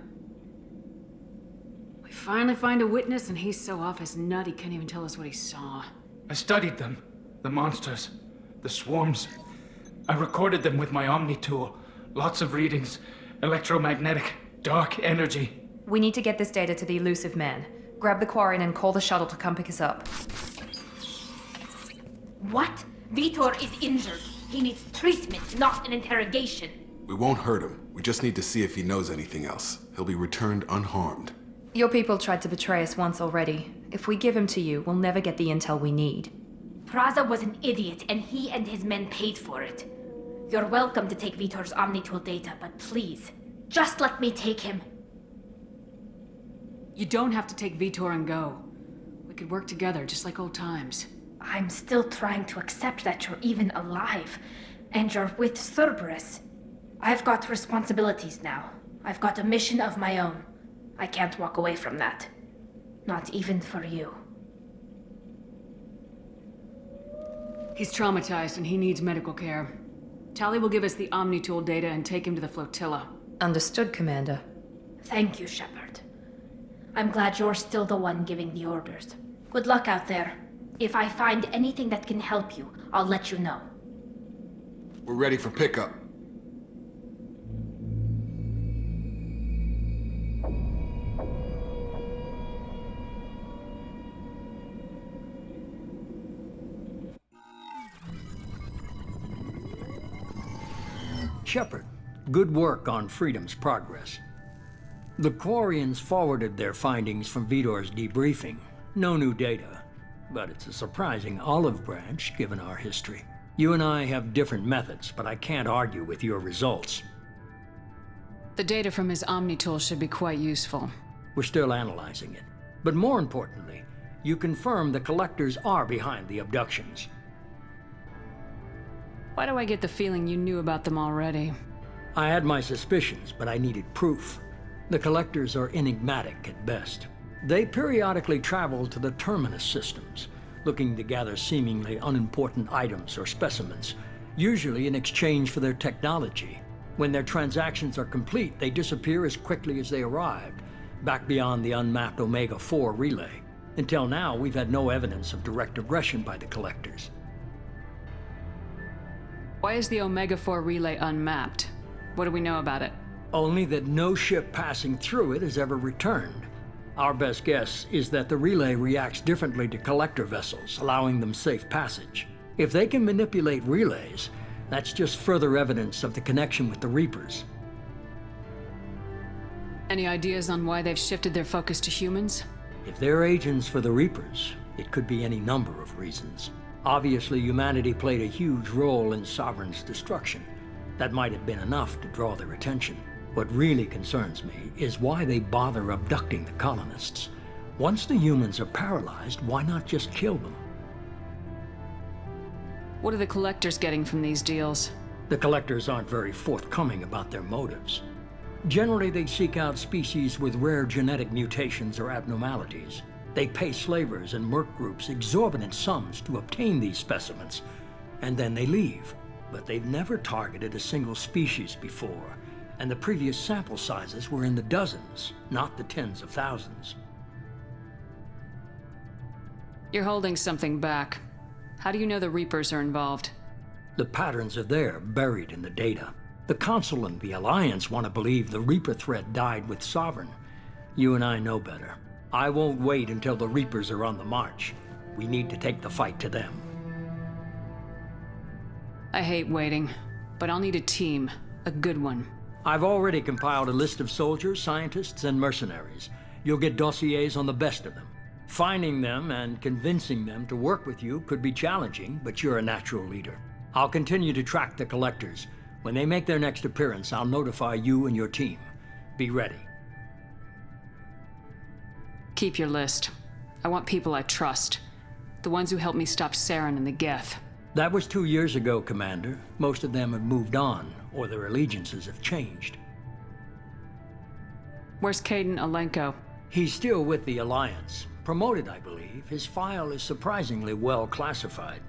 We finally find a witness, and he's so off his nut he can't even tell us what he saw. I studied them. The monsters. The swarms. I recorded them with my Omni tool. Lots of readings. Electromagnetic. Dark energy. We need to get this data to the Elusive Man. Grab the Quarian and call the shuttle to come pick us up. What? Vitor is injured. He needs treatment, not an interrogation. We won't hurt him. We just need to see if he knows anything else. He'll be returned unharmed. Your people tried to betray us once already. If we give him to you, we'll never get the intel we need. Praza was an idiot, and he and his men paid for it. You're welcome to take Vitor's Omnitool data, but please, just let me take him. You don't have to take Vitor and go. We could work together, just like old times. I'm still trying to accept that you're even alive, and you're with Cerberus. I've got responsibilities now. I've got a mission of my own. I can't walk away from that. Not even for you. He's traumatized and he needs medical care. Tali will give us the Omnitool data and take him to the flotilla. Understood, Commander. Thank you, Shepard. I'm glad you're still the one giving the orders. Good luck out there. If I find anything that can help you, I'll let you know. We're ready for pickup. Shepard, good work on Freedom's progress. The Quarians forwarded their findings from Vitor's debriefing. No new data, but it's a surprising olive branch given our history. You and I have different methods, but I can't argue with your results. The data from his Omnitool should be quite useful. We're still analyzing it. But more importantly, you confirm the Collectors are behind the abductions. Why do I get the feeling you knew about them already? I had my suspicions, but I needed proof. The Collectors are enigmatic at best. They periodically travel to the Terminus systems, looking to gather seemingly unimportant items or specimens, usually in exchange for their technology. When their transactions are complete, they disappear as quickly as they arrived, back beyond the unmapped Omega-4 relay. Until now, we've had no evidence of direct aggression by the Collectors. Why is the Omega-4 relay unmapped? What do we know about it? Only that no ship passing through it has ever returned. Our best guess is that the relay reacts differently to collector vessels, allowing them safe passage. If they can manipulate relays, that's just further evidence of the connection with the Reapers. Any ideas on why they've shifted their focus to humans? If they're agents for the Reapers, it could be any number of reasons. Obviously, humanity played a huge role in Sovereign's destruction. That might have been enough to draw their attention. What really concerns me is why they bother abducting the colonists. Once the humans are paralyzed, why not just kill them? What are the collectors getting from these deals? The collectors aren't very forthcoming about their motives. Generally, they seek out species with rare genetic mutations or abnormalities. They pay slavers and merc groups exorbitant sums to obtain these specimens, and then they leave. But they've never targeted a single species before, and the previous sample sizes were in the dozens, not the tens of thousands. You're holding something back. How do you know the Reapers are involved? The patterns are there, buried in the data. The Council and the Alliance want to believe the Reaper threat died with Sovereign. You and I know better. I won't wait until the Reapers are on the march. We need to take the fight to them. I hate waiting, but I'll need a team. A good one. I've already compiled a list of soldiers, scientists, and mercenaries. You'll get dossiers on the best of them. Finding them and convincing them to work with you could be challenging, but you're a natural leader. I'll continue to track the collectors. When they make their next appearance, I'll notify you and your team. Be ready. Keep your list. I want people I trust. The ones who helped me stop Saren and the Geth. That was 2 years ago, Commander. Most of them have moved on, or their allegiances have changed. Where's Caden Alenko? He's still with the Alliance. Promoted, I believe. His file is surprisingly well classified.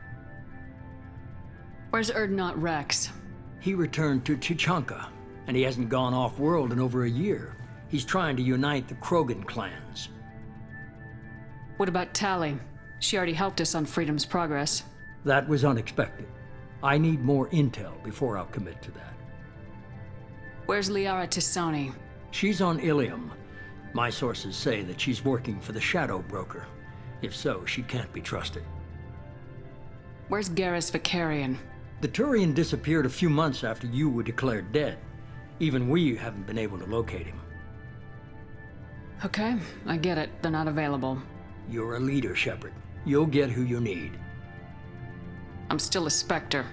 Where's Erdnot Rex? He returned to Chichanka, and he hasn't gone off-world in over a year. He's trying to unite the Krogan clans. What about Tali? She already helped us on Freedom's Progress. That was unexpected. I need more intel before I'll commit to that. Where's Liara Tisoni? She's on Ilium. My sources say that she's working for the Shadow Broker. If so, she can't be trusted. Where's Garrus Vicarian? The Turian disappeared a few months after you were declared dead. Even we haven't been able to locate him. Okay, I get it. They're not available. You're a leader, Shepard. You'll get who you need. I'm still a Spectre.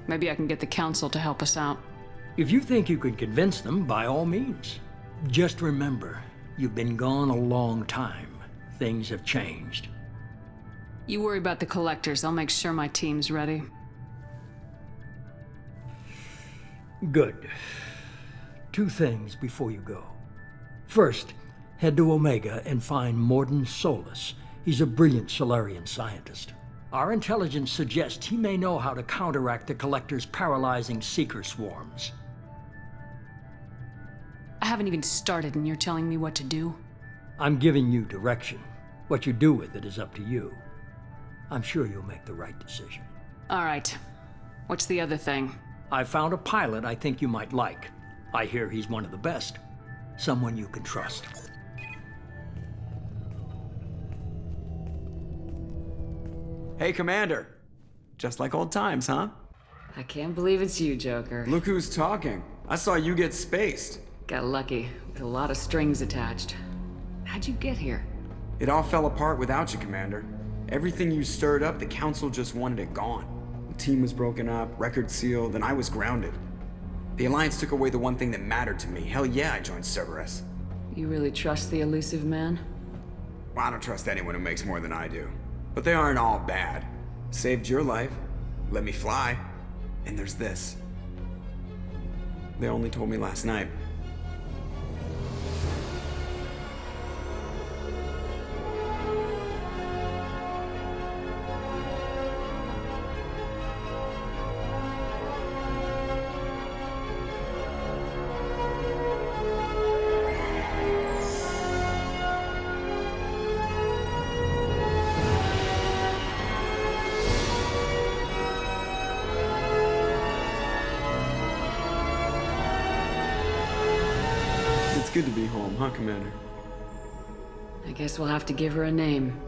Maybe I can get the Council to help us out. If you think you can convince them, by all means. Just remember, you've been gone a long time. Things have changed. You worry about the collectors. I'll make sure my team's ready. Good. 2 things before you go. First, head to Omega and find Morden Solus. He's a brilliant Solarian scientist. Our intelligence suggests he may know how to counteract the Collector's paralyzing Seeker swarms. I haven't even started and you're telling me what to do? I'm giving you direction. What you do with it is up to you. I'm sure you'll make the right decision. All right. What's the other thing? I found a pilot I think you might like. I hear he's one of the best. Someone you can trust. Hey, Commander. Just like old times, huh? I can't believe it's you, Joker. Look who's talking. I saw you get spaced. Got lucky, with a lot of strings attached. How'd you get here? It all fell apart without you, Commander. Everything you stirred up, the Council just wanted it gone. The team was broken up, record sealed, and I was grounded. The Alliance took away the one thing that mattered to me. Hell yeah, I joined Cerberus. You really trust the elusive man? Well, I don't trust anyone who makes more than I do. But they aren't all bad. Saved your life, let me fly, and there's this. They only told me last night. good to be home, huh, Commander? I guess we'll have to give her a name.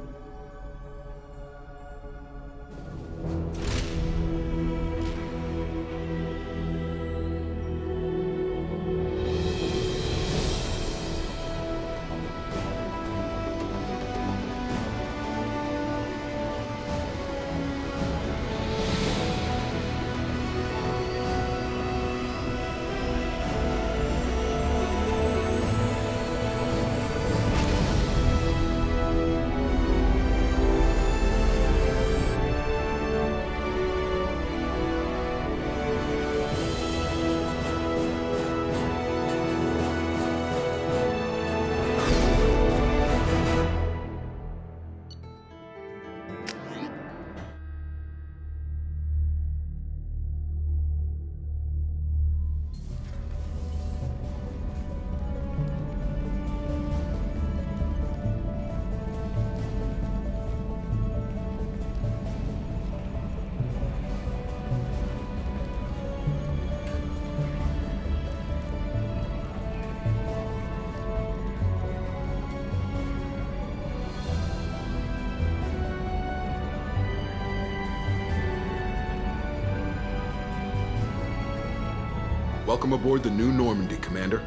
Welcome aboard the new Normandy, Commander.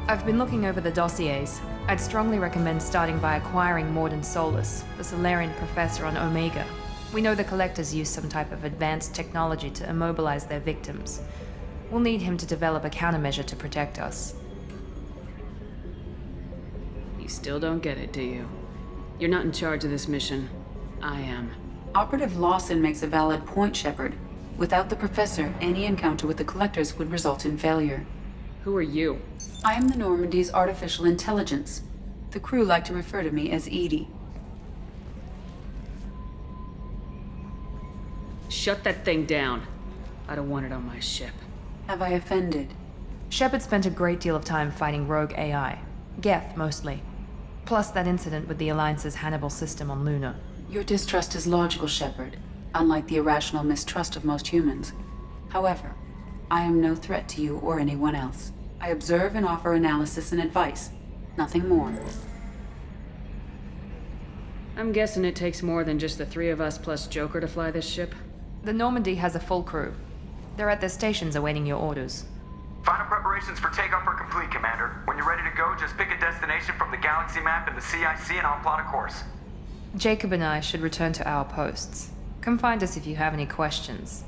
I've been looking over the dossiers. I'd strongly recommend starting by acquiring Morden Solus, the Solarian professor on Omega. We know the Collectors use some type of advanced technology to immobilize their victims. We'll need him to develop a countermeasure to protect us. You still don't get it, do you? You're not in charge of this mission. I am. Operative Lawson makes a valid point, Shepard. Without the Professor, any encounter with the Collectors would result in failure. Who are you? I am the Normandy's artificial intelligence. The crew like to refer to me as Edie. Shut that thing down. I don't want it on my ship. Have I offended? Shepard spent a great deal of time fighting rogue AI. Geth, mostly. Plus that incident with the Alliance's Hannibal system on Luna. Your distrust is logical, Shepard, unlike the irrational mistrust of most humans. However, I am no threat to you or anyone else. I observe and offer analysis and advice. Nothing more. I'm guessing it takes more than just the three of us plus Joker to fly this ship? The Normandy has a full crew. They're at their stations awaiting your orders. Final preparations for takeoff are complete, Commander. When you're ready to go, just pick a destination from the galaxy map and the CIC and I'll plot a course. Jacob and I should return to our posts. Come find us if you have any questions.